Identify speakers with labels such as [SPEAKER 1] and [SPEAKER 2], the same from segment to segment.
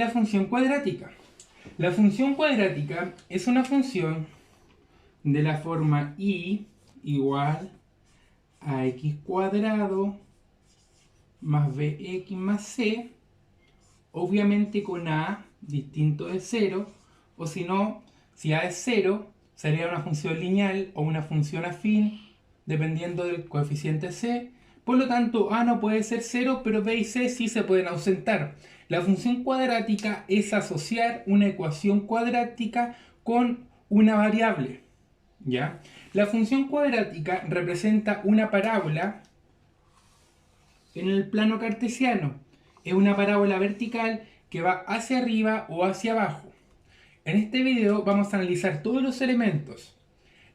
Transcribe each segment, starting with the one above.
[SPEAKER 1] la función cuadrática. La función cuadrática es una función de la forma y igual a x cuadrado más bx más c, obviamente con a distinto de 0, o si no, si a es 0, sería una función lineal o una función afín, dependiendo del coeficiente c. Por lo tanto, a no puede ser 0, pero b y c sí se pueden ausentar. La función cuadrática es asociar una ecuación cuadrática con una variable, ¿ya? La función cuadrática representa una parábola en el plano cartesiano. Es una parábola vertical que va hacia arriba o hacia abajo. En este video vamos a analizar todos los elementos: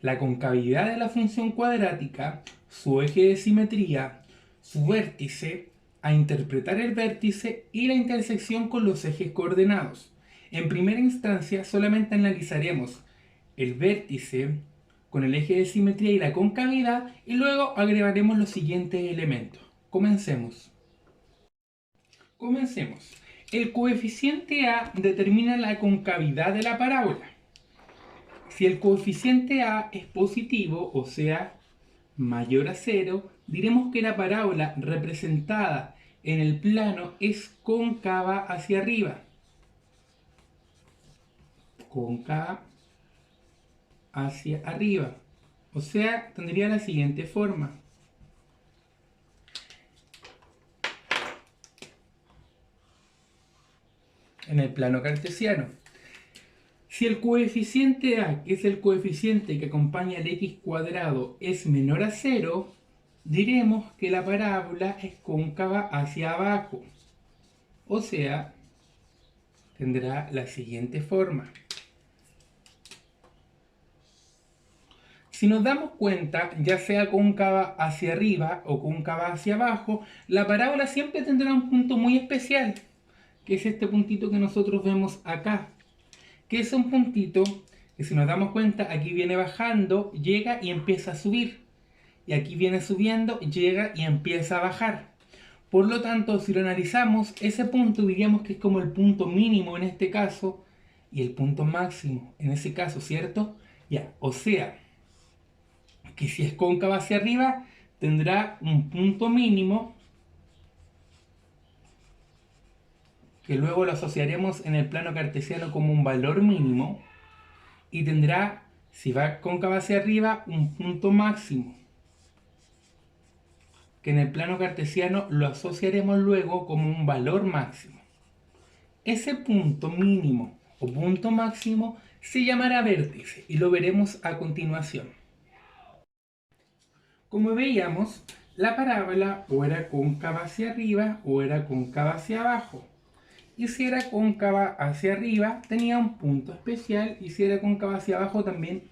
[SPEAKER 1] la concavidad de la función cuadrática, su eje de simetría, su vértice, a interpretar el vértice y la intersección con los ejes coordenados. En primera instancia solamente analizaremos el vértice con el eje de simetría y la concavidad, y luego agregaremos los siguientes elementos. Comencemos. El coeficiente a determina la concavidad de la parábola. Si el coeficiente a es positivo, o sea, mayor a 0, diremos que la parábola representada en el plano es cóncava hacia arriba. Cóncava hacia arriba. O sea, tendría la siguiente forma. En el plano cartesiano. Si el coeficiente a, que es el coeficiente que acompaña al x cuadrado, es menor a 0, diremos que la parábola es cóncava hacia abajo. O sea, tendrá la siguiente forma. Si nos damos cuenta, ya sea cóncava hacia arriba o cóncava hacia abajo, la parábola siempre tendrá un punto muy especial, que es este puntito que nosotros vemos acá, que es un puntito que, si nos damos cuenta, aquí viene bajando, llega y empieza a subir, y aquí viene subiendo, llega y empieza a bajar. Por lo tanto, si lo analizamos, ese punto diríamos que es como el punto mínimo en este caso y el punto máximo en ese caso, ¿cierto? Ya, o sea, que si es cóncava hacia arriba, tendrá un punto mínimo que luego lo asociaremos en el plano cartesiano como un valor mínimo, y tendrá, si va cóncava hacia arriba, un punto máximo que en el plano cartesiano lo asociaremos luego como un valor máximo. Ese punto mínimo o punto máximo se llamará vértice y lo veremos a continuación. Como veíamos, la parábola o era cóncava hacia arriba o era cóncava hacia abajo. Y si era cóncava hacia arriba tenía un punto especial, y si era cóncava hacia abajo también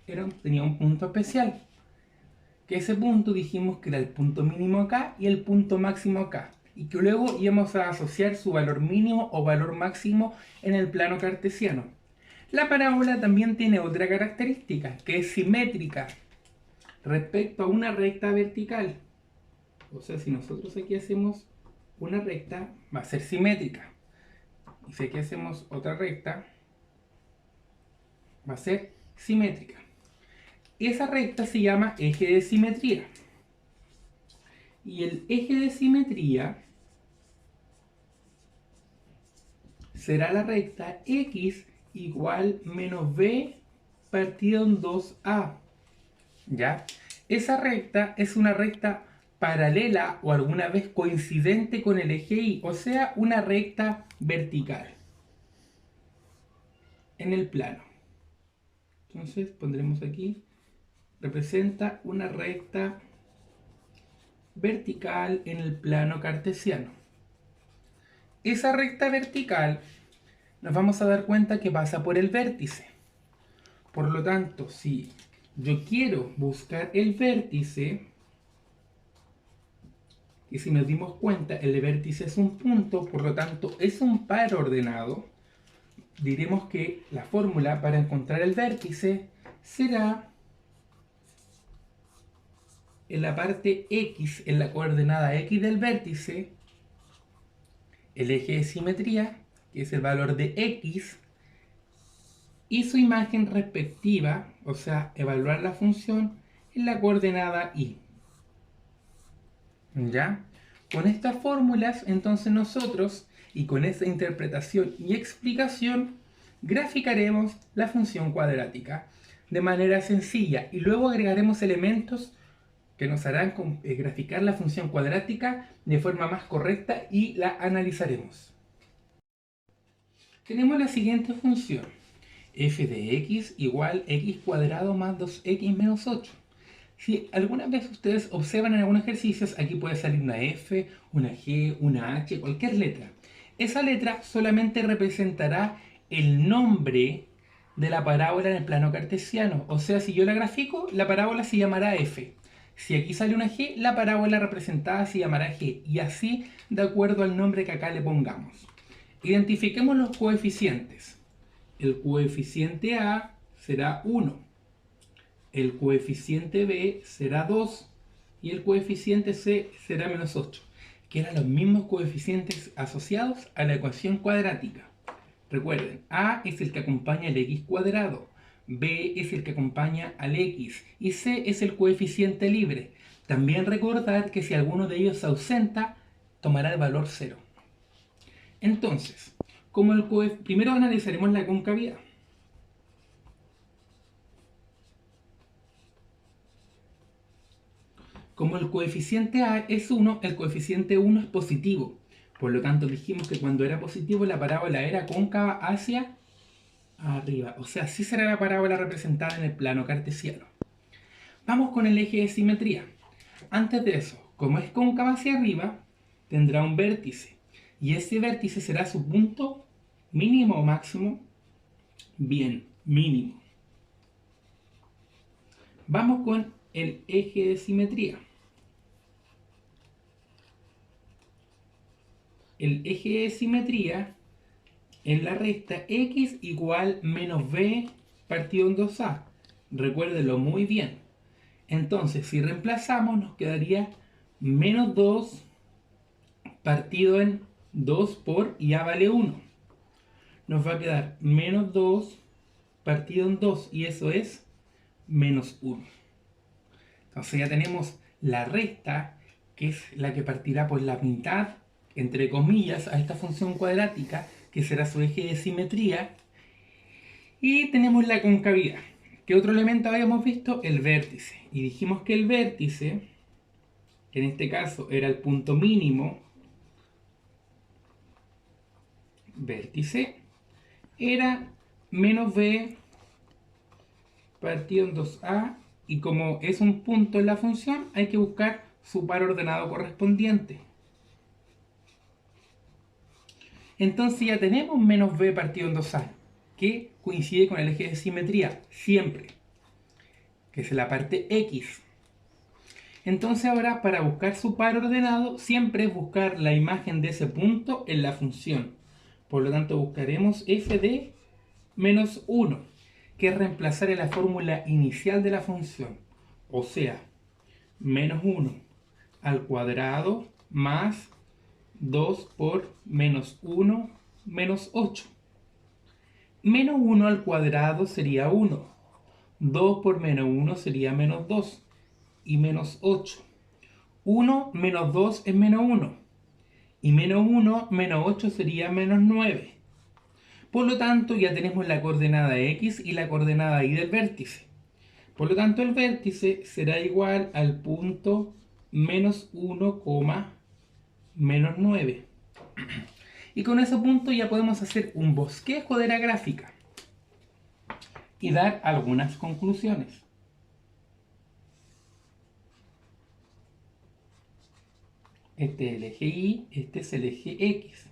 [SPEAKER 1] tenía un punto especial. Que ese punto dijimos que era el punto mínimo acá y el punto máximo acá, y que luego íbamos a asociar su valor mínimo o valor máximo en el plano cartesiano. La parábola también tiene otra característica, que es simétrica respecto a una recta vertical. O sea, si nosotros aquí hacemos una recta, va a ser simétrica. Y si aquí hacemos otra recta, va a ser simétrica. Esa recta se llama eje de simetría. Y el eje de simetría será la recta x igual menos b partido en 2a. ¿Ya? Esa recta es una recta paralela o alguna vez coincidente con el eje y, o sea, una recta vertical en el plano. Entonces pondremos aquí, representa una recta vertical en el plano cartesiano. Esa recta vertical nos vamos a dar cuenta que pasa por el vértice. Por lo tanto, si yo quiero buscar el vértice, y si nos dimos cuenta, el vértice es un punto, por lo tanto es un par ordenado, diremos que la fórmula para encontrar el vértice será en la parte x, en la coordenada x del vértice, el eje de simetría, que es el valor de x, y su imagen respectiva, o sea, evaluar la función en la coordenada y. ¿Ya? Con estas fórmulas, entonces nosotros, y con esa interpretación y explicación, graficaremos la función cuadrática de manera sencilla y luego agregaremos elementos que nos harán graficar la función cuadrática de forma más correcta y la analizaremos. Tenemos la siguiente función: f de x igual x cuadrado más 2x menos 8. Si alguna vez ustedes observan en algunos ejercicios, aquí puede salir una F, una G, una H, cualquier letra. Esa letra solamente representará el nombre de la parábola en el plano cartesiano. O sea, si yo la grafico, la parábola se llamará F. Si aquí sale una G, la parábola representada se llamará G. Y así de acuerdo al nombre que acá le pongamos. Identifiquemos los coeficientes. El coeficiente A será 1. El coeficiente B será 2 y el coeficiente C será menos 8, que eran los mismos coeficientes asociados a la ecuación cuadrática. Recuerden, A es el que acompaña al x cuadrado, B es el que acompaña al x y C es el coeficiente libre. También recordar que si alguno de ellos se ausenta, tomará el valor 0. Entonces, primero analizaremos la concavidad. Como el coeficiente A es 1, el coeficiente 1 es positivo. Por lo tanto, dijimos que cuando era positivo la parábola era cóncava hacia arriba. O sea, así será la parábola representada en el plano cartesiano. Vamos con el eje de simetría. Antes de eso, como es cóncava hacia arriba, tendrá un vértice. Y ese vértice será su punto mínimo o máximo. Bien, mínimo. Vamos con el eje de simetría. El eje de simetría en la recta x igual menos b partido en 2a. Recuérdenlo muy bien. Entonces, si reemplazamos, nos quedaría menos 2 partido en 2 por y a vale 1. Nos va a quedar menos 2 partido en 2 y eso es menos 1. Entonces ya tenemos la recta, que es la que partirá por la mitad, entre comillas, a esta función cuadrática, que será su eje de simetría. Y tenemos la concavidad. ¿Qué otro elemento habíamos visto? El vértice. Y dijimos que el vértice, que en este caso era el punto mínimo, vértice, era menos b partido en 2a. Y como es un punto en la función, hay que buscar su par ordenado correspondiente. Entonces ya tenemos menos b partido en 2a, que coincide con el eje de simetría, siempre, que es la parte x. Entonces ahora, para buscar su par ordenado, siempre es buscar la imagen de ese punto en la función. Por lo tanto, buscaremos f de menos 1, que es reemplazar en la fórmula inicial de la función. O sea, menos 1 al cuadrado más 2 por menos 1 menos 8. Menos 1 al cuadrado sería 1. 2 por menos 1 sería menos 2. Y menos 8. 1 menos 2 es menos 1. Y menos 1 menos 8 sería menos 9. Por lo tanto, ya tenemos la coordenada x y la coordenada y del vértice. Por lo tanto, el vértice será igual al punto menos 1, menos 9. Y con ese punto ya podemos hacer un bosquejo de la gráfica y dar algunas conclusiones. Este es el eje Y, este es el eje X.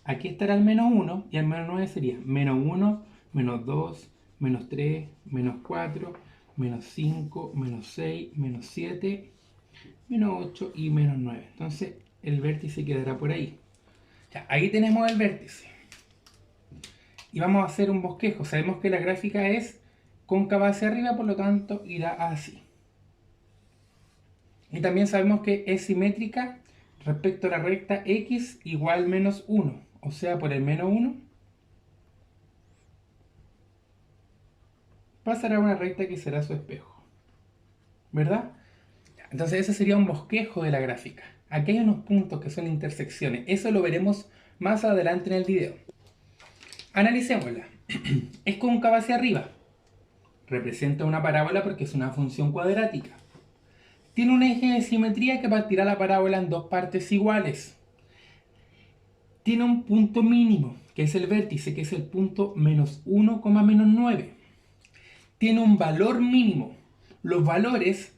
[SPEAKER 1] Aquí estará el menos 1 y el menos 9 sería menos 1, menos 2, menos 3, menos 4, menos 5, menos 6, menos 7, menos 8 y menos 9. Entonces el vértice quedará por ahí. Ya, ahí tenemos el vértice. Y vamos a hacer un bosquejo. Sabemos que la gráfica es cóncava hacia arriba, por lo tanto irá así. Y también sabemos que es simétrica respecto a la recta x igual menos 1. o sea, por el menos 1, pasará una recta que será su espejo, ¿verdad? Entonces ese sería un bosquejo de la gráfica. Aquí hay unos puntos que son intersecciones. Eso lo veremos más adelante en el video. Analicémosla. Es cóncava hacia arriba. Representa una parábola porque es una función cuadrática. Tiene un eje de simetría que partirá la parábola en dos partes iguales. Tiene un punto mínimo, que es el vértice, que es el punto menos 1, menos 9. Tiene un valor mínimo. Los valores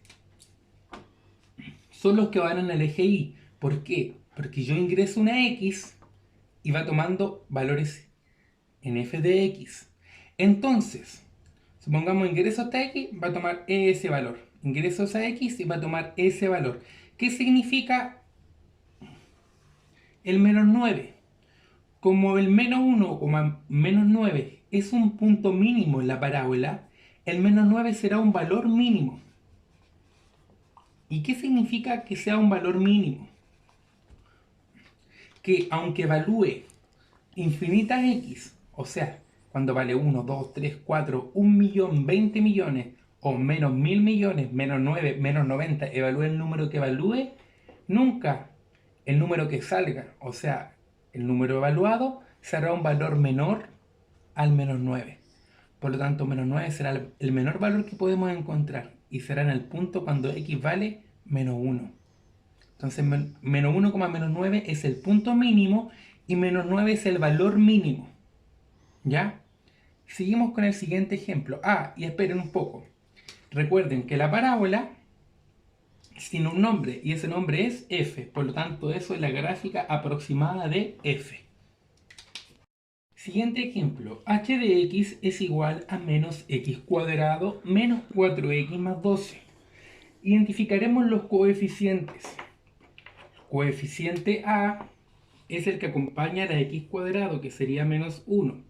[SPEAKER 1] son los que van en el eje Y. ¿Por qué? Porque yo ingreso una X y va tomando valores en f de X. Entonces, supongamos ingreso esta X, va a tomar ese valor. Ingreso esa X y va a tomar ese valor. ¿Qué significa el menos 9? Como el menos 1, menos 9 es un punto mínimo en la parábola, el menos 9 será un valor mínimo. ¿Y qué significa que sea un valor mínimo? Que aunque evalúe infinitas X, o sea, cuando vale 1, 2, 3, 4, 1 millón, 20 millones, o menos 1000 millones, menos 9, menos 90, evalúe el número que evalúe, nunca el número que salga, o sea, el número evaluado, será un valor menor al menos 9. Por lo tanto, menos 9 será el menor valor que podemos encontrar y será en el punto cuando X vale menos 1. Entonces, menos 1, menos 9 es el punto mínimo y menos 9 es el valor mínimo. ¿Ya? Seguimos con el siguiente ejemplo. Y esperen un poco. Recuerden que la parábola tiene un nombre y ese nombre es f. Por lo tanto, eso es la gráfica aproximada de f. Siguiente ejemplo. h de x es igual a menos x cuadrado menos 4x más 12. Identificaremos los coeficientes. Coeficiente a es el que acompaña a la x cuadrado, que sería menos 1.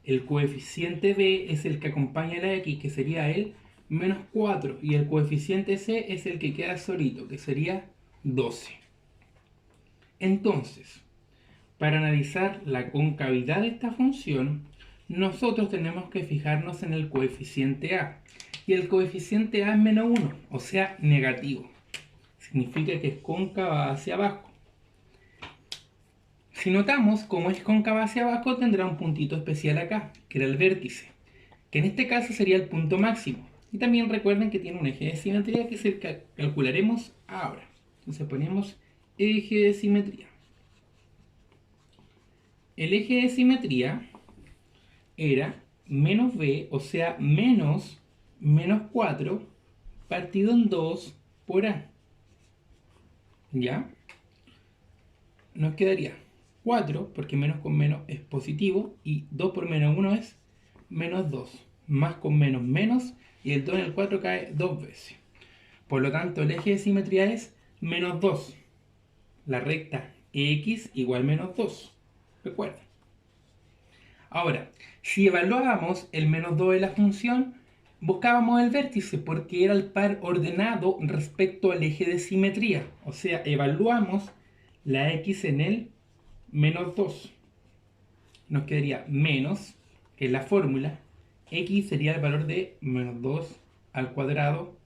[SPEAKER 1] El coeficiente b es el que acompaña a la x, que sería el menos 4. Y el coeficiente c es el que queda solito, que sería 12. Entonces, para analizar la concavidad de esta función, nosotros tenemos que fijarnos en el coeficiente a. Y el coeficiente a es menos 1, o sea, negativo. Significa que es cóncava hacia abajo. Si notamos, como es cóncava hacia abajo, tendrá un puntito especial acá, que era el vértice, que en este caso sería el punto máximo. Y también recuerden que tiene un eje de simetría que se calcularemos ahora. Entonces ponemos eje de simetría. El eje de simetría era menos b, o sea, menos 4 partido en 2 por a. ¿Ya? Nos quedaría 4, porque menos con menos es positivo, y 2 por menos 1 es menos 2. Más con menos, menos, y el 2 en el 4 cae 2 veces. Por lo tanto, el eje de simetría es menos 2. La recta x igual menos 2. Recuerden. Ahora, si evaluábamos el menos 2 de la función, buscábamos el vértice porque era el par ordenado respecto al eje de simetría. O sea, evaluamos la x en el menos 2. Nos quedaría menos, que es la fórmula, x sería el valor de menos 2 al cuadrado,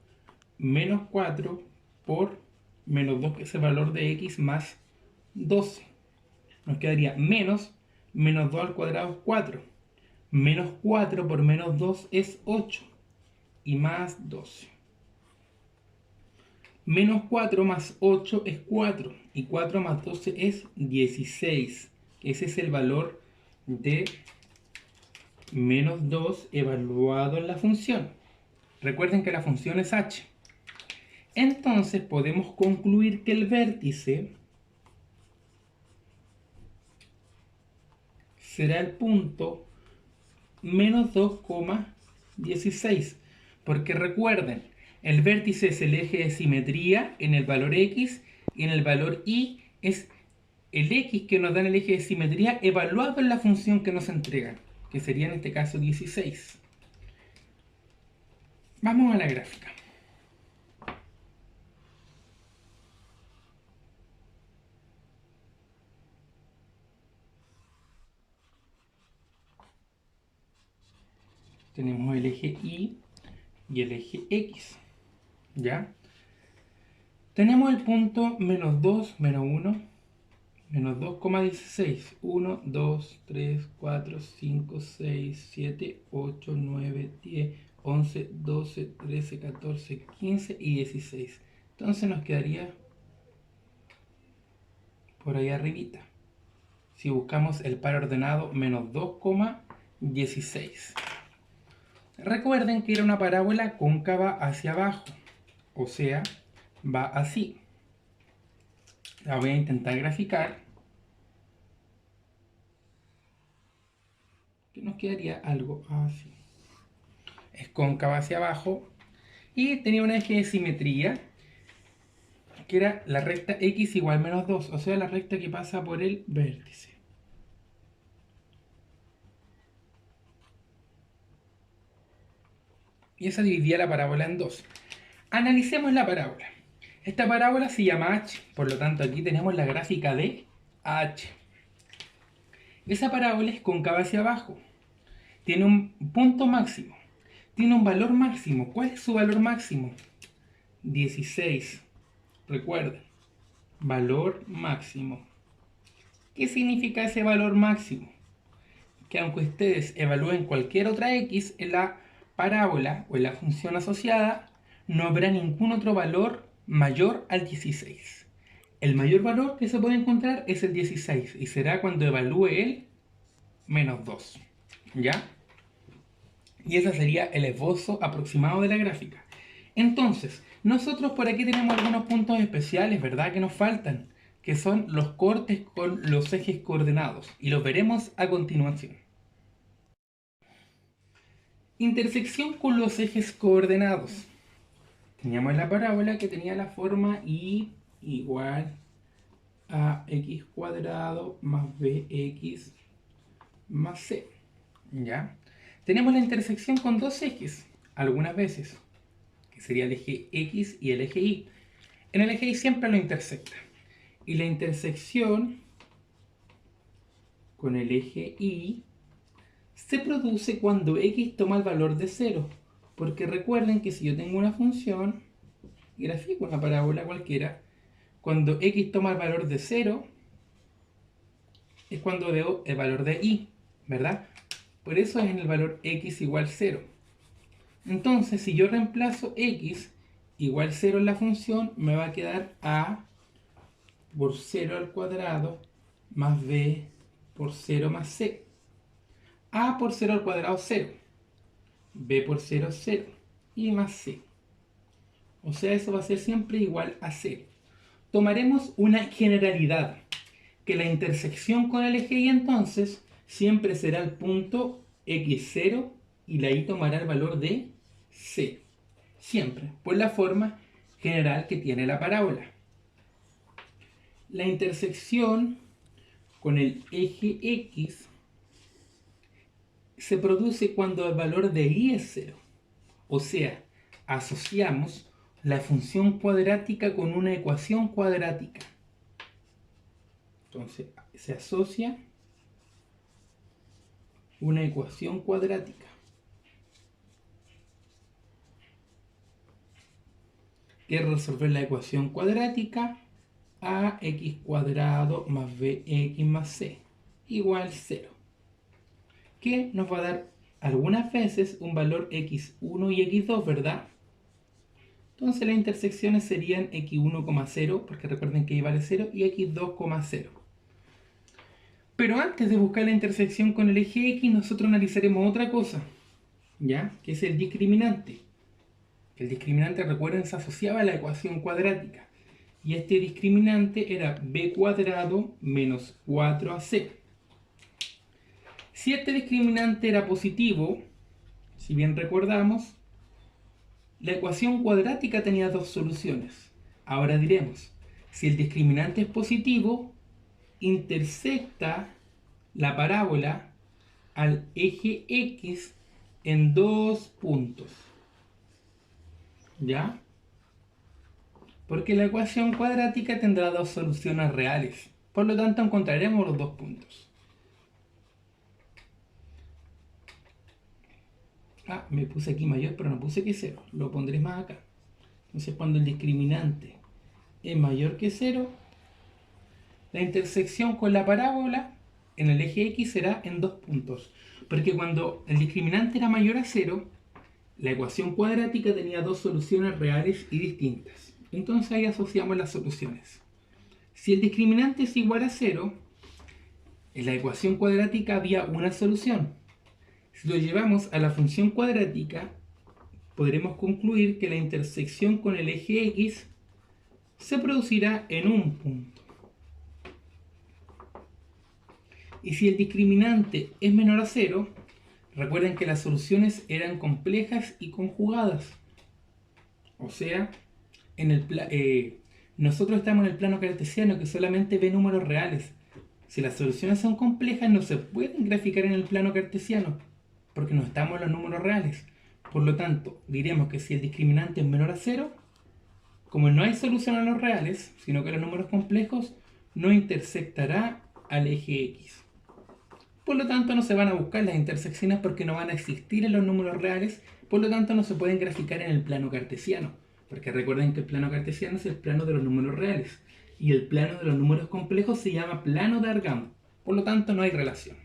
[SPEAKER 1] menos 4 por menos 2, que es el valor de x, más 12. Nos quedaría menos 2 al cuadrado es 4. Menos 4 por menos 2 es 8. Y más 12. Menos 4 más 8 es 4. Y 4 más 12 es 16. Ese es el valor de menos 2 evaluado en la función. Recuerden que la función es h. Entonces podemos concluir que el vértice será el punto menos 2,16. Porque recuerden, el vértice es el eje de simetría en el valor x y en el valor y es el x que nos da en el eje de simetría evaluado en la función que nos entregan, que sería en este caso 16. Vamos a la gráfica. tenemos el eje Y y el eje X, ¿ya? Tenemos el punto menos 2, menos 1, menos 2,16. 1, 2, 3, 4, 5, 6, 7, 8, 9, 10, 11, 12, 13, 14, 15 y 16. Entonces nos quedaría por ahí arribita. Si buscamos el par ordenado menos 2,16. Recuerden que era una parábola cóncava hacia abajo, o sea, va así. La voy a intentar graficar, que nos quedaría algo así. Es cóncava hacia abajo y tenía un eje de simetría, que era la recta x igual menos 2, o sea, la recta que pasa por el vértice. Y esa dividía la parábola en dos. Analicemos la parábola. Esta parábola se llama h, por lo tanto aquí tenemos la gráfica de h. Esa parábola es cóncava hacia abajo. Tiene un punto máximo. Tiene un valor máximo. ¿Cuál es su valor máximo? 16. Recuerden, valor máximo. ¿Qué significa ese valor máximo? Que aunque ustedes evalúen cualquier otra x en la parábola o en la función asociada, no habrá ningún otro valor mayor al 16. El mayor valor que se puede encontrar es el 16 y será cuando evalúe el menos 2. ¿Ya? Y ese sería el esbozo aproximado de la gráfica. Entonces, nosotros por aquí tenemos algunos puntos especiales, ¿verdad? Que nos faltan, que son los cortes con los ejes coordenados, y los veremos a continuación. Intersección con los ejes coordenados. Teníamos la parábola que tenía la forma y igual a x cuadrado más bx más c. ¿Ya? Tenemos la intersección con dos ejes, algunas veces, que sería el eje x y el eje y. En el eje y siempre lo intersecta. Y la intersección con el eje y se produce cuando x toma el valor de 0. Porque recuerden que si yo tengo una función, grafico una parábola cualquiera, cuando x toma el valor de 0, es cuando veo el valor de y, ¿verdad? Por eso es en el valor x igual 0. Entonces, si yo reemplazo x igual 0 en la función, me va a quedar a por 0 al cuadrado más b por 0 más c. A por 0 al cuadrado 0. B por 0 0. Y más c. O sea, eso va a ser siempre igual a 0. Tomaremos una generalidad, que la intersección con el eje y entonces siempre será el punto x0 y la y tomará el valor de c. Siempre, por la forma general que tiene la parábola. La intersección con el eje x se produce cuando el valor de y es 0. O sea, asociamos la función cuadrática con una ecuación cuadrática. Entonces, se asocia una ecuación cuadrática. Que es resolver la ecuación cuadrática ax cuadrado más bx más c igual 0. Que nos va a dar algunas veces un valor x1 y x2, ¿verdad? Entonces las intersecciones serían x1,0, porque recuerden que y vale 0, y x2,0. Pero antes de buscar la intersección con el eje x, nosotros analizaremos otra cosa, ¿ya? Que es el discriminante. El discriminante, recuerden, se asociaba a la ecuación cuadrática. Y este discriminante era b cuadrado menos 4ac. Si este discriminante era positivo, si bien recordamos, la ecuación cuadrática tenía dos soluciones. Ahora diremos, si el discriminante es positivo, intersecta la parábola al eje x en dos puntos. ¿Ya? Porque la ecuación cuadrática tendrá dos soluciones reales. Por lo tanto, encontraremos los dos puntos. Ah, me puse aquí mayor, pero no puse que 0. Lo pondré más acá. Entonces, cuando el discriminante es mayor que 0, la intersección con la parábola en el eje X será en 2 puntos. Porque cuando el discriminante era mayor a 0, la ecuación cuadrática tenía dos soluciones reales y distintas. Entonces ahí asociamos las soluciones. Si el discriminante es igual a 0, en la ecuación cuadrática había una solución. Si lo llevamos a la función cuadrática, podremos concluir que la intersección con el eje X se producirá en un punto. Y si el discriminante es menor a 0, recuerden que las soluciones eran complejas y conjugadas. O sea, nosotros estamos en el plano cartesiano que solamente ve números reales. Si las soluciones son complejas, no se pueden graficar en el plano cartesiano, porque no estamos en los números reales. Por lo tanto, diremos que si el discriminante es menor a 0, como no hay solución a los reales, sino que a los números complejos, no intersectará al eje X. Por lo tanto, no se van a buscar las intersecciones porque no van a existir en los números reales, por lo tanto no se pueden graficar en el plano cartesiano, porque recuerden que el plano cartesiano es el plano de los números reales, y el plano de los números complejos se llama plano de Argand, por lo tanto no hay relación.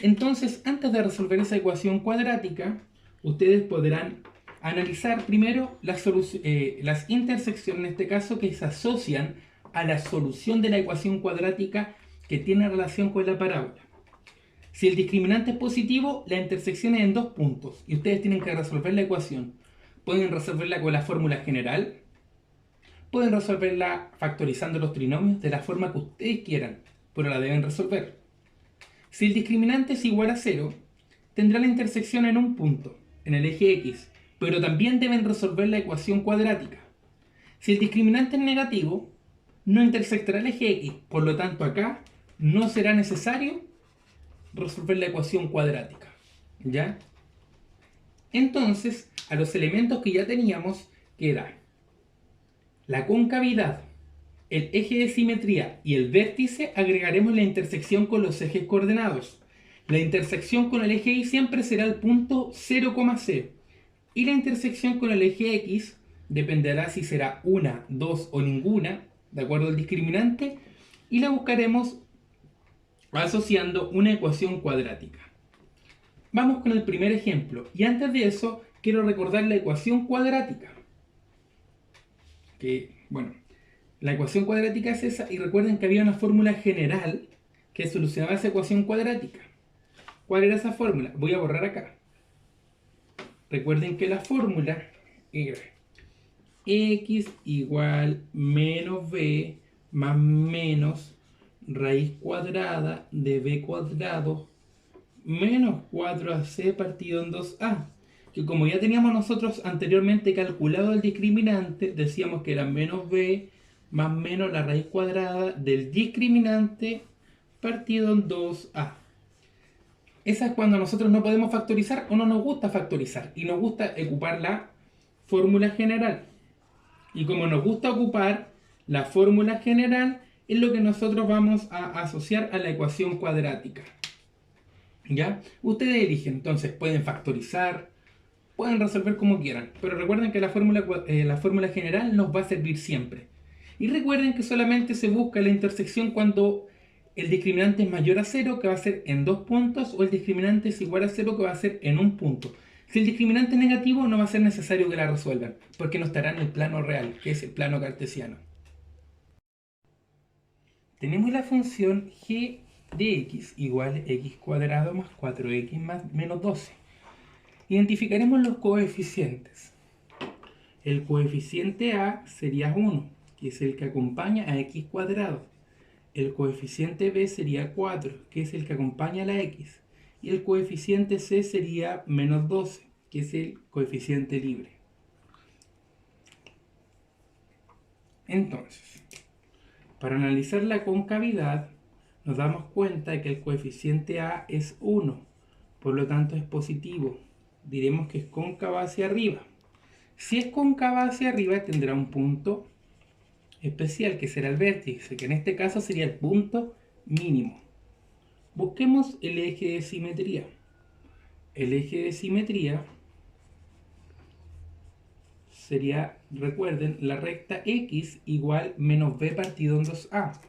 [SPEAKER 1] Entonces, antes de resolver esa ecuación cuadrática, ustedes podrán analizar primero las intersecciones, en este caso, que se asocian a la solución de la ecuación cuadrática que tiene relación con la parábola. Si el discriminante es positivo, la intersección es en 2 puntos y ustedes tienen que resolver la ecuación. Pueden resolverla con la fórmula general, pueden resolverla factorizando los trinomios de la forma que ustedes quieran, pero la deben resolver. Si el discriminante es igual a 0, tendrá la intersección en un punto, en el eje X, pero también deben resolver la ecuación cuadrática. Si el discriminante es negativo, no intersectará el eje X, por lo tanto acá no será necesario resolver la ecuación cuadrática. ¿Ya? Entonces, a los elementos que ya teníamos, queda la concavidad, el eje de simetría y el vértice, agregaremos la intersección con los ejes coordenados. La intersección con el eje Y siempre será el punto 0,0. Y la intersección con el eje X dependerá si será una, dos o ninguna, de acuerdo al discriminante, y la buscaremos asociando una ecuación cuadrática. Vamos con el primer ejemplo, y antes de eso quiero recordar la ecuación cuadrática. La ecuación cuadrática es esa, y recuerden que había una fórmula general que solucionaba esa ecuación cuadrática. ¿Cuál era esa fórmula? Voy a borrar acá. Recuerden que la fórmula era x igual menos b más menos raíz cuadrada de b cuadrado menos 4ac partido en 2a, que como ya teníamos nosotros anteriormente calculado el discriminante, decíamos que era menos b más menos la raíz cuadrada del discriminante partido en 2a. Esa es cuando nosotros no podemos factorizar o no nos gusta factorizar y nos gusta ocupar la fórmula general. Y como nos gusta ocupar la fórmula general, es lo que nosotros vamos a asociar a la ecuación cuadrática. ¿Ya? Ustedes eligen, entonces pueden factorizar, pueden resolver como quieran, pero recuerden que la fórmula general nos va a servir siempre. Y recuerden que solamente se busca la intersección cuando el discriminante es mayor a 0, que va a ser en 2 puntos, o el discriminante es igual a 0, que va a ser en 1 punto. Si el discriminante es negativo, no va a ser necesario que la resuelvan, porque no estará en el plano real, que es el plano cartesiano. Tenemos la función g de x igual a x cuadrado más 4x más menos 12. Identificaremos los coeficientes. El coeficiente a sería 1, que es el que acompaña a x cuadrado. El coeficiente b sería 4, que es el que acompaña a la x. Y el coeficiente c sería menos 12, que es el coeficiente libre. Entonces, para analizar la concavidad, nos damos cuenta de que el coeficiente a es 1, por lo tanto es positivo. Diremos que es cóncava hacia arriba. Si es cóncava hacia arriba, tendrá un punto especial, que será el vértice, que en este caso sería el punto mínimo. Busquemos el eje de simetría. El eje de simetría sería, recuerden, la recta x igual menos b partido en 2a,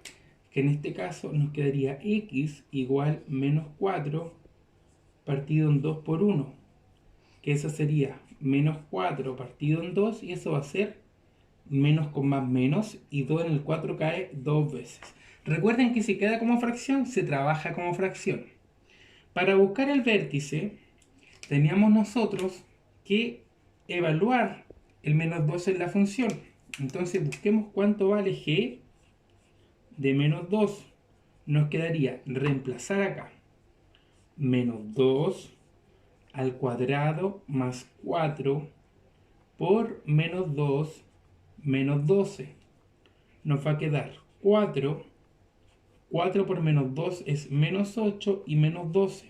[SPEAKER 1] que en este caso nos quedaría x igual menos 4 partido en 2 por 1, que eso sería menos 4 partido en 2, y eso va a ser menos con más menos, y 2 en el 4 cae 2 veces. Recuerden que si queda como fracción, se trabaja como fracción. Para buscar el vértice, teníamos nosotros que evaluar el menos 2 en la función. Entonces busquemos cuánto vale g de menos 2. Nos quedaría reemplazar acá menos 2 al cuadrado más 4 por menos 2 menos 12. Nos va a quedar 4. 4 por menos 2 es menos 8 y menos 12.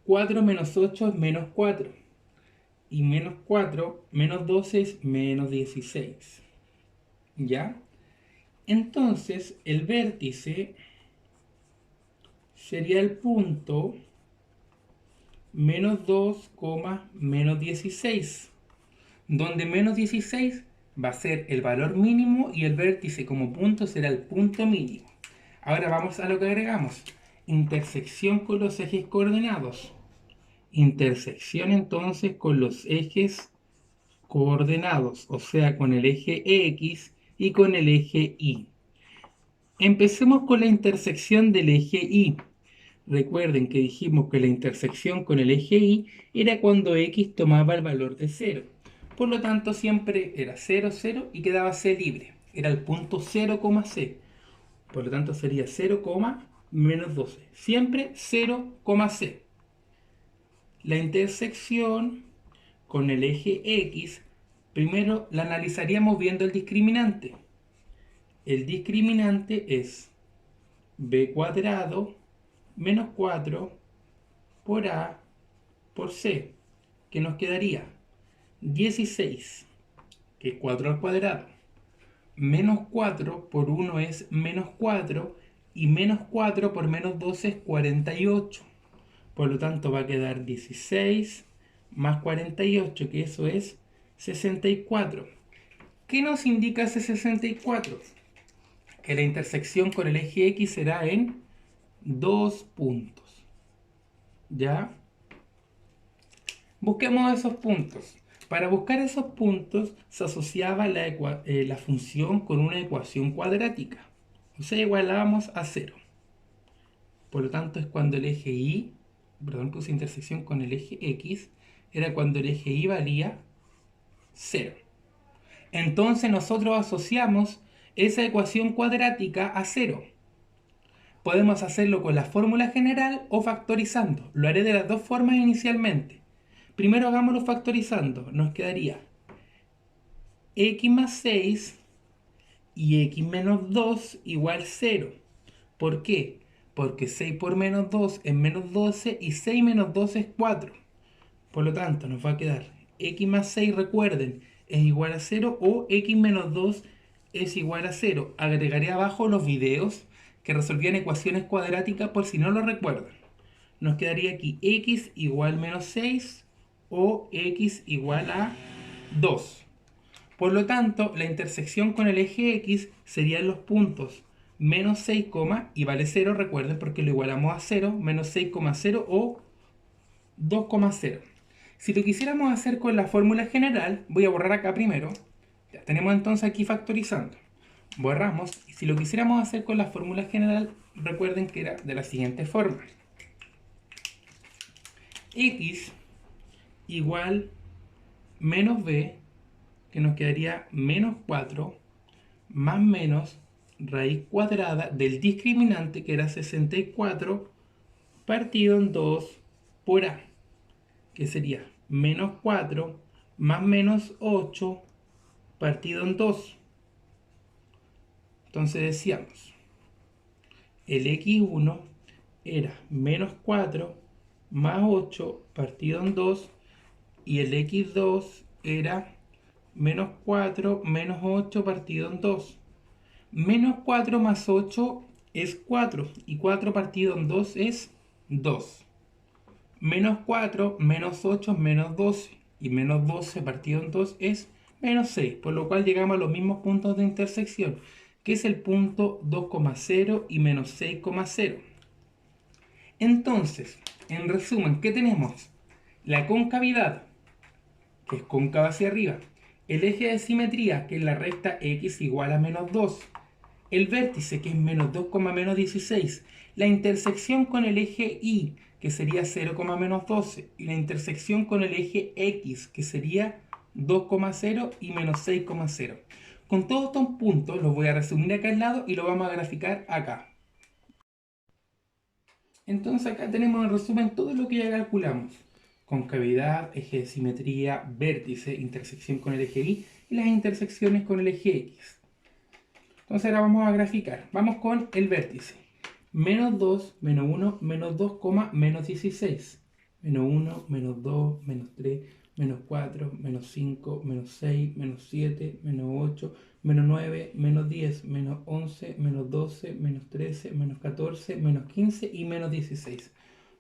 [SPEAKER 1] 4 menos 8 es menos 4. Y menos 4 menos 12 es menos 16. ¿Ya? Entonces el vértice sería el punto menos 2, menos 16. Donde menos 16 va a ser el valor mínimo y el vértice como punto será el punto mínimo. Ahora vamos a lo que agregamos. Intersección con los ejes coordenados. Intersección entonces con los ejes coordenados, o sea, con el eje X y con el eje Y. Empecemos con la intersección del eje Y. Recuerden que dijimos que la intersección con el eje Y era cuando X tomaba el valor de 0. Por lo tanto, siempre era 0, 0 y quedaba C libre. Era el punto 0, C. Por lo tanto, sería 0, menos 12. Siempre 0, C. La intersección con el eje X, primero la analizaríamos viendo el discriminante. El discriminante es b cuadrado menos 4 por a por c, que nos quedaría 16, que es 4 al cuadrado, menos 4 por 1 es menos 4, y menos 4 por menos 12 es 48. Por lo tanto va a quedar 16 más 48, que eso es 64. ¿Qué nos indica ese 64? Que la intersección con el eje X será en 2 puntos. ¿Ya? Busquemos esos puntos. Para buscar esos puntos se asociaba la función con una ecuación cuadrática. O sea, igualábamos a 0. Por lo tanto, es cuando el eje Y, perdón, puse intersección con el eje X, era cuando el eje Y valía 0. Entonces nosotros asociamos esa ecuación cuadrática a 0. Podemos hacerlo con la fórmula general o factorizando. Lo haré de las dos formas inicialmente. Primero hagámoslo factorizando. Nos quedaría x más 6 y x menos 2 igual 0. ¿Por qué? Porque 6 por menos 2 es menos 12 y 6 menos 12 es 4. Por lo tanto, nos va a quedar x más 6, recuerden, es igual a 0, o x menos 2 es igual a 0. Agregaré abajo los videos que resolvían ecuaciones cuadráticas por si no lo recuerdan. Nos quedaría aquí x igual menos 6 o x igual a 2. Por lo tanto, la intersección con el eje X serían los puntos menos 6, y vale 0, recuerden, porque lo igualamos a 0, menos 6,0 o 2,0. Si lo quisiéramos hacer con la fórmula general, voy a borrar acá primero. Ya tenemos entonces aquí factorizando. Borramos, y si lo quisiéramos hacer con la fórmula general, recuerden que era de la siguiente forma. X igual menos b, que nos quedaría menos 4, más menos raíz cuadrada del discriminante, que era 64, partido en 2 por a, que sería menos 4 más menos 8 partido en 2. Entonces decíamos, el x1 era menos 4 más 8 partido en 2, y el x2 era menos 4 menos 8 partido en 2. Menos 4 más 8 es 4, y 4 partido en 2 es 2. Menos 4 menos 8 es menos 12. y menos 12 partido en 2 es menos 6, por lo cual llegamos a los mismos puntos de intersección, que es el punto 2,0 y menos 6,0. Entonces, en resumen, ¿qué tenemos? La concavidad, que es cóncava hacia arriba. El eje de simetría, que es la recta x igual a menos 2. El vértice, que es menos 2, menos 16. La intersección con el eje y, que sería 0, menos 12. Y la intersección con el eje x, que sería 2,0 y menos 6,0. Con todos estos puntos los voy a resumir acá al lado y lo vamos a graficar acá. Entonces acá tenemos en resumen todo lo que ya calculamos. Concavidad, eje de simetría, vértice, intersección con el eje y las intersecciones con el eje x. Entonces ahora vamos a graficar. Vamos con el vértice. Menos 2, menos 1, menos 2, menos 16. Menos 1, menos 2, menos 3, menos 4, menos 5, menos 6, menos 7, menos 8, menos 9, menos 10, menos 11, menos 12, menos 13, menos 14, menos 15 y menos 16.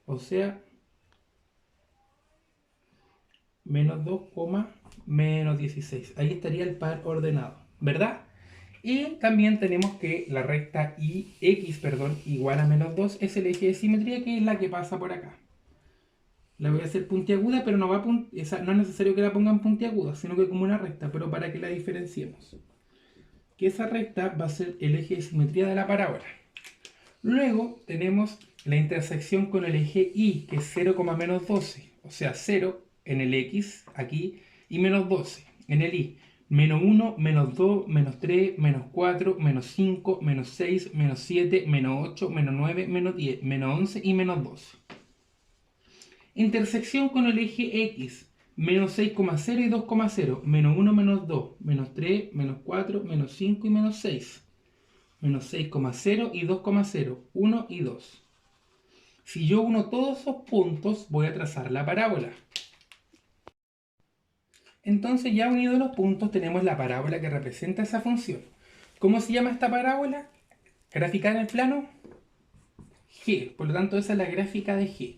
[SPEAKER 1] O sea, menos 2, menos 16. Ahí estaría el par ordenado, ¿verdad? Y también tenemos que la recta x, igual a menos 2 es el eje de simetría, que es la que pasa por acá. La voy a hacer puntiaguda, pero no es necesario que la pongan puntiaguda, sino que como una recta, pero para que la diferenciemos. Que esa recta va a ser el eje de simetría de la parábola. Luego tenemos la intersección con el eje y, que es 0, menos 12. O sea, 0 en el x, aquí, y menos 12 en el y. Menos 1, menos 2, menos 3, menos 4, menos 5, menos 6, menos 7, menos 8, menos 9, menos 10, menos 11 y menos 12. Intersección con el eje x, menos 6,0 y 2,0, menos 1, menos 2, menos 3, menos 4, menos 5 y menos 6. Menos 6,0 y 2,0, 1 y 2. Si yo uno todos esos puntos, voy a trazar la parábola. Entonces, ya unidos los puntos, tenemos la parábola que representa esa función. ¿Cómo se llama esta parábola? Gráfica en el plano G. Por lo tanto, esa es la gráfica de G.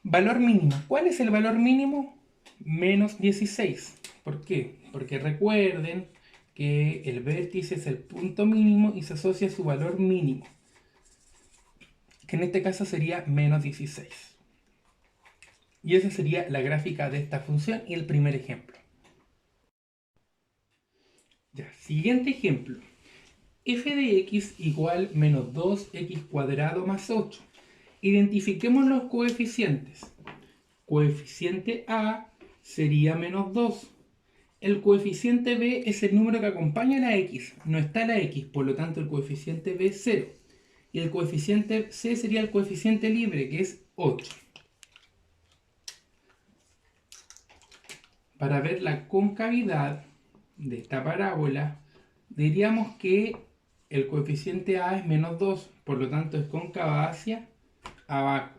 [SPEAKER 1] Valor mínimo. ¿Cuál es el valor mínimo? Menos 16. ¿Por qué? Porque recuerden que el vértice es el punto mínimo y se asocia a su valor mínimo, que en este caso sería menos 16. Y esa sería la gráfica de esta función y el primer ejemplo. Ya, siguiente ejemplo. F de x igual menos 2x cuadrado más 8. Identifiquemos los coeficientes. Coeficiente A sería menos 2. El coeficiente B es el número que acompaña a la x. No está la x, por lo tanto el coeficiente B es 0. Y el coeficiente C sería el coeficiente libre, que es 8. Para ver la concavidad de esta parábola, diríamos que el coeficiente A es menos 2, por lo tanto es cóncava hacia abajo.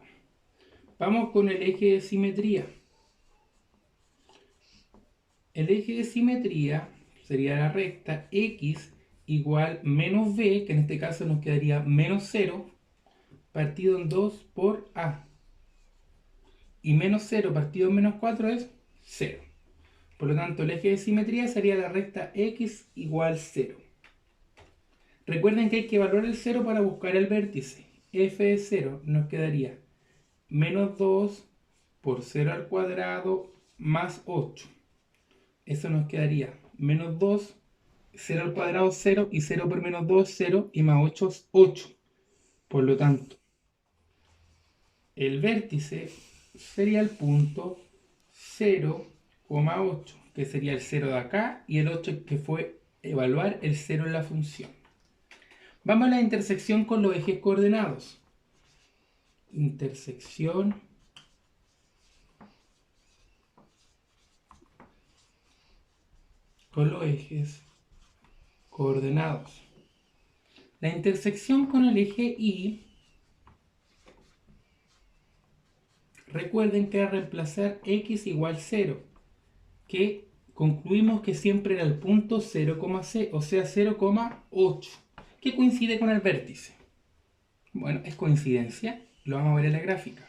[SPEAKER 1] Vamos con el eje de simetría. El eje de simetría sería la recta x igual menos b, que en este caso nos quedaría menos 0, partido en 2 por a. Y menos 0 partido en menos 4 es 0. Por lo tanto, el eje de simetría sería la recta x igual 0. Recuerden que hay que evaluar el 0 para buscar el vértice. F de 0 nos quedaría menos 2 por 0 al cuadrado más 8. Eso nos quedaría menos 2, 0 al cuadrado 0 y 0 por menos 2 0 y más 8 es 8. Por lo tanto, el vértice sería el punto 0,8, que sería el 0 de acá y el 8 que fue evaluar el 0 en la función. Vamos a la intersección con los ejes coordenados. Intersección con los ejes coordenados. La intersección con el eje Y, recuerden que era reemplazar x igual 0, que concluimos que siempre era el punto 0,c, o sea 0,8, que coincide con el vértice. Bueno, es coincidencia, lo vamos a ver en la gráfica.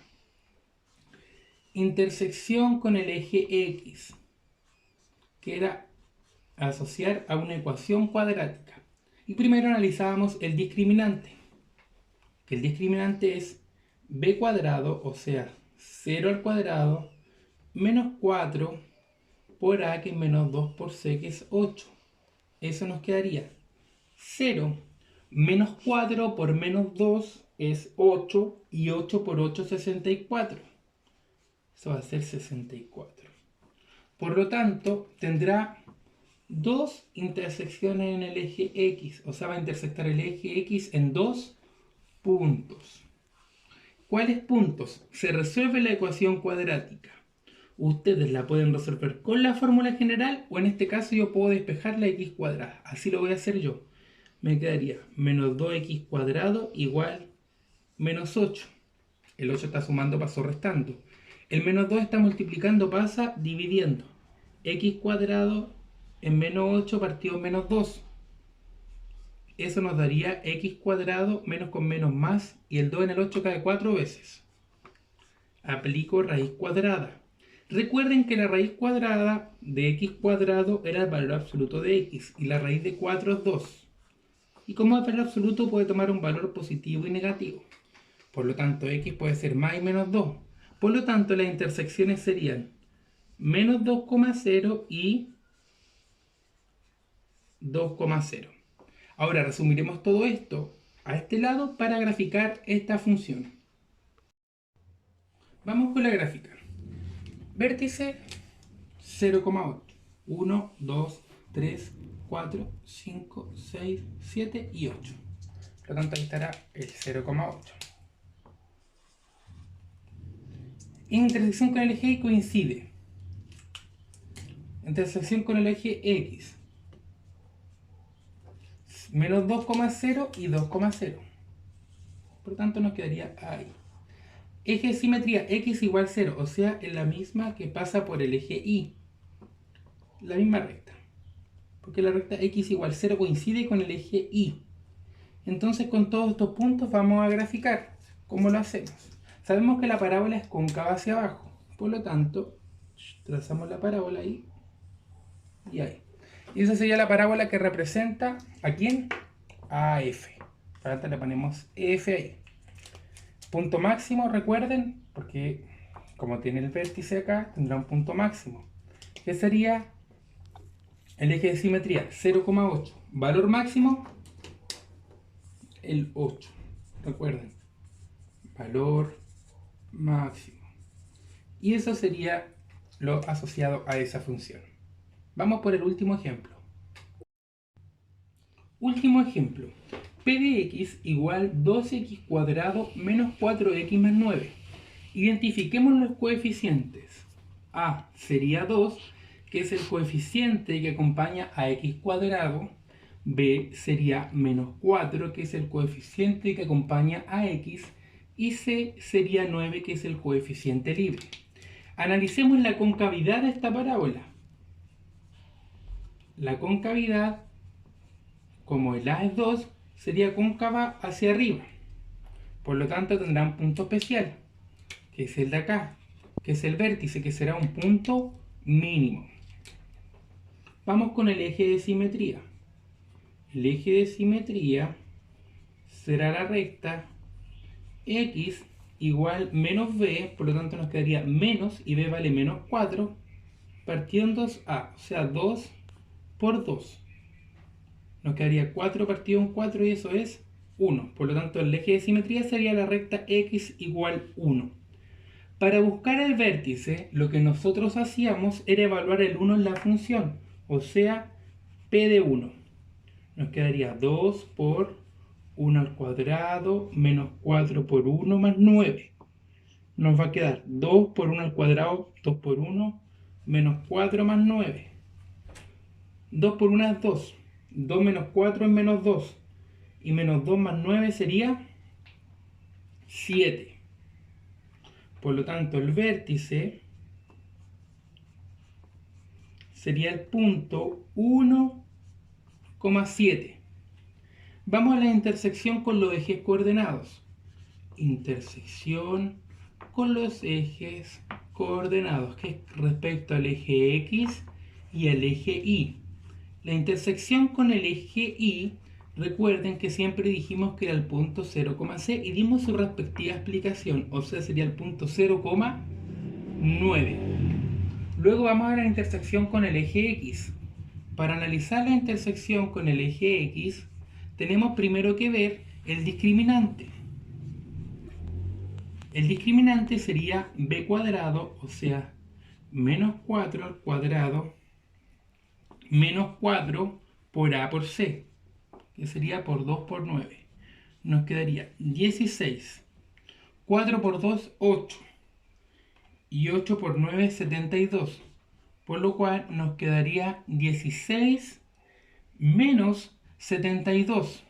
[SPEAKER 1] intersección con el eje X, que era asociar a una ecuación cuadrática. Y primero analizábamos el discriminante, que el discriminante es b cuadrado, o sea, 0 al cuadrado, menos 4 por a, que es menos 2 por c, que es 8. Eso nos quedaría 0 menos 4 por menos 2 es 8, y 8 por 8 es 64. Eso va a ser 64. Por lo tanto, tendrá dos intersecciones en el eje X, o sea, va a intersectar el eje X en dos puntos. ¿Cuáles puntos? Se resuelve la ecuación cuadrática. Ustedes la pueden resolver con la fórmula general, o en este caso yo puedo despejar la x cuadrada. Así lo voy a hacer yo. Me quedaría menos 2x cuadrado igual menos 8. El 8 está sumando, pasó restando. El menos 2 está multiplicando, pasa dividiendo. X cuadrado en menos 8 partido menos 2. Eso nos daría x cuadrado menos con menos más, y el 2 en el 8 cae 4 veces. Aplico raíz cuadrada. Recuerden que la raíz cuadrada de x cuadrado era el valor absoluto de x, y la raíz de 4 es 2. Y como es valor absoluto puede tomar un valor positivo y negativo. Por lo tanto, x puede ser más y menos 2. Por lo tanto, las intersecciones serían menos 2,0 y 2,0. Ahora resumiremos todo esto a este lado para graficar esta función. Vamos con la gráfica. Vértice 0,8. 1, 2, 3, 4, 5, 6, 7 y 8. Por lo tanto, ahí estará el 0,8. Intersección con el eje Y coincide. Intersección con el eje X. Menos 2,0 y 2,0. Por lo tanto, nos quedaría ahí. Eje de simetría X igual 0, o sea, es la misma que pasa por el eje Y. La misma recta. Porque la recta X igual 0 coincide con el eje Y. Entonces, con todos estos puntos vamos a graficar. ¿Cómo lo hacemos? Sabemos que la parábola es cóncava hacia abajo. Por lo tanto, trazamos la parábola ahí y ahí. Y esa sería la parábola que representa ¿a quién? A F. Por lo tanto, le ponemos F ahí. Punto máximo, recuerden, porque como tiene el vértice acá, tendrá un punto máximo. ¿Qué sería? El eje de simetría, 0,8. Valor máximo, el 8. Recuerden, valor máximo. Y eso sería lo asociado a esa función. Vamos por el último ejemplo. Último ejemplo. P de x igual 12x cuadrado menos 4x más 9. Identifiquemos los coeficientes. A sería 2, que es el coeficiente que acompaña a x cuadrado. B sería menos 4, que es el coeficiente que acompaña a x. Y C sería 9, que es el coeficiente libre. Analicemos la concavidad de esta parábola. La concavidad, como el A es 2, sería cóncava hacia arriba. Por lo tanto, tendrá un punto especial, que es el de acá, que es el vértice, que será un punto mínimo. Vamos con el eje de simetría. El eje de simetría será la recta x igual menos b, por lo tanto nos quedaría menos, y b vale menos 4, partido en 2a, o sea 2 por 2. Nos quedaría 4 partido en 4 y eso es 1. Por lo tanto, el eje de simetría sería la recta x igual 1. Para buscar el vértice, lo que nosotros hacíamos era evaluar el 1 en la función, o sea, p de 1. Nos quedaría 2 por 1 al cuadrado menos 4 por 1 más 9. Nos va a quedar 2 por 1 al cuadrado, 2 por 1, menos 4 más 9. 2 por 1 es 2. 2 menos 4 es menos 2. Y menos 2 más 9 sería 7. Por lo tanto, el vértice sería el punto 1,7. Vamos a la intersección con los ejes coordenados. Intersección con los ejes coordenados, que es respecto al eje X y al eje Y. La intersección con el eje Y, recuerden que siempre dijimos que era el punto 0,c y dimos su respectiva explicación, o sea, sería el punto 0,9. Luego vamos a ver la intersección con el eje X. Para analizar la intersección con el eje X, tenemos primero que ver el discriminante. El discriminante sería b cuadrado, o sea, menos 4 al cuadrado, menos 4 por a por c, que sería por 2 por 9. Nos quedaría 16. 4 por 2, 8. Y 8 por 9, 72. Por lo cual nos quedaría 16 menos 72.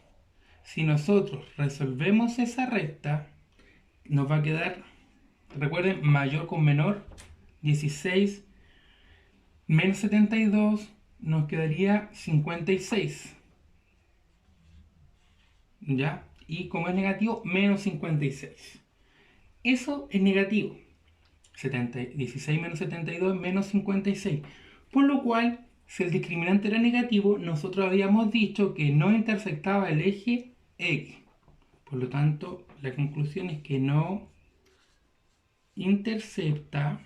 [SPEAKER 1] Si nosotros resolvemos esa recta, nos va a quedar, recuerden, mayor con menor, 16 menos 72, nos quedaría 56. ¿Ya? Y como es negativo, menos 56. Eso es negativo. 16 menos 72 es menos 56. Por lo cual, si el discriminante era negativo, nosotros habíamos dicho que no intersectaba el eje X. Por lo tanto, la conclusión es que no intersecta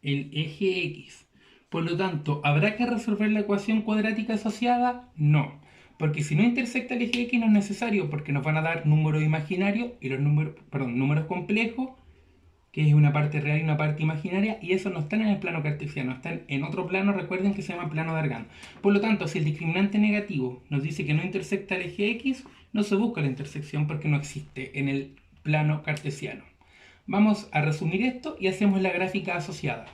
[SPEAKER 1] el eje X. Por lo tanto, ¿habrá que resolver la ecuación cuadrática asociada? No. Porque si no intersecta el eje X no es necesario, porque nos van a dar números imaginarios y los números complejos, que es una parte real y una parte imaginaria, y eso no están en el plano cartesiano, están en otro plano, recuerden que se llama plano de Argand. Por lo tanto, si el discriminante negativo nos dice que no intersecta el eje X, no se busca la intersección porque no existe en el plano cartesiano. Vamos a resumir esto y hacemos la gráfica asociada.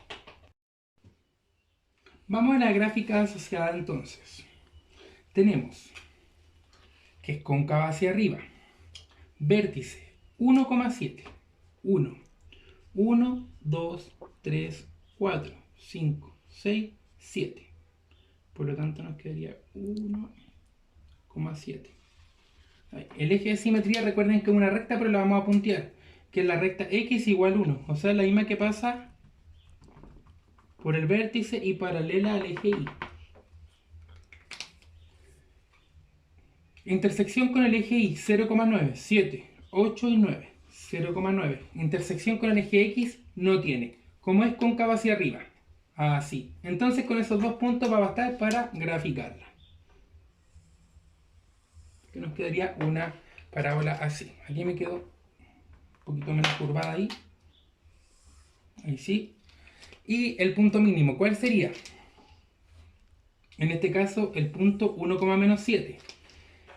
[SPEAKER 1] Vamos a la gráfica asociada entonces. Tenemos que es cóncava hacia arriba. Vértice 1,7. 1, 2, 3, 4, 5, 6, 7. Por lo tanto nos quedaría 1,7. El eje de simetría, recuerden que es una recta, pero la vamos a puntear, que es la recta x igual 1. O sea, la misma que pasa por el vértice y paralela al eje Y. Intersección con el eje Y, 0,9, 7, 8 y 9. 0,9. Intersección con el eje X no tiene. Como es cóncava hacia arriba. Así. Entonces con esos dos puntos va a bastar para graficarla. Que nos quedaría una parábola así. Aquí me quedó un poquito menos curvada ahí. Ahí sí. Y el punto mínimo, ¿cuál sería? En este caso, el punto 1,-7.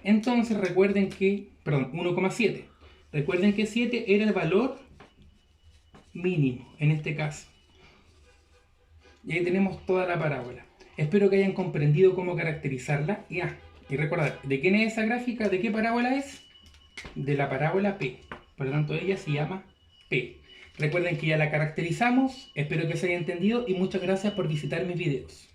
[SPEAKER 1] Entonces recuerden que, 1,7. Recuerden que 7 era el valor mínimo, en este caso. Y ahí tenemos toda la parábola. Espero que hayan comprendido cómo caracterizarla. Y recordar, ¿de quién es esa gráfica? ¿De qué parábola es? De la parábola P. Por lo tanto, ella se llama P. Recuerden que ya la caracterizamos. Espero que se haya entendido y muchas gracias por visitar mis videos.